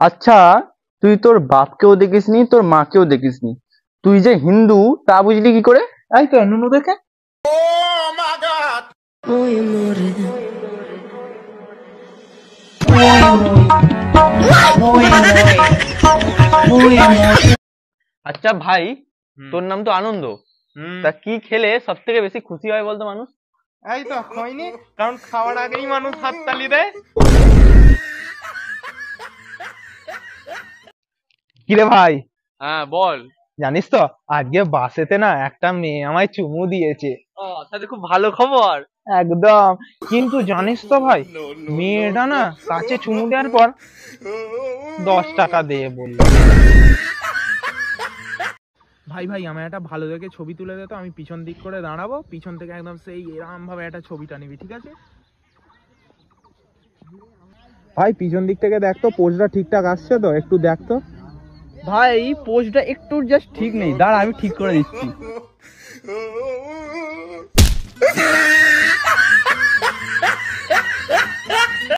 আচ্ছা, তুই তোর বাপকেও দেখিসনি, তোর মাকেও দেখিসনি, তুই যে হিন্দু তা বুঝলি কি করে? এই তো নুনু দেখে। আচ্ছা ভাই, তোর নাম তো আনন্দ, তা কি খেলে সব থেকে বেশি খুশি হয় বলতো মানুষ? এই তো হয়নি, কারণ খাওয়ার আগেই মানুষ হাততালি দেয়। কিরে ভাই, হ্যাঁ বল। জানিস তো আজকে বাসেতে না একটা মেয়ে আমায় চুমু দিয়েছে। ও, তাহলে খুব ভালো খবর। একদম। কিন্তু জানিস তো ভাই, মেয়েটা না কাছে চুমু দেওয়ার পর 10 টাকা দিয়ে বলল। ভাই ভাই আমার একটা ভালো দেখে ছবি তুলে দে তো, আমি পিছন দিক করে দাঁড়াবো, পিছন থেকে একদম সেই এরকম ভাবে একটা ছবিটা নিবি, ঠিক আছে? ভাই পিছন দিক থেকে দেখ তো পোজটা ঠিকঠাক আসছে তো, একটু দেখ তো। ভাই পোজটা একটু জাস্ট ঠিক নেই, দাঁড়া আমি ঠিক করে দিচ্ছি।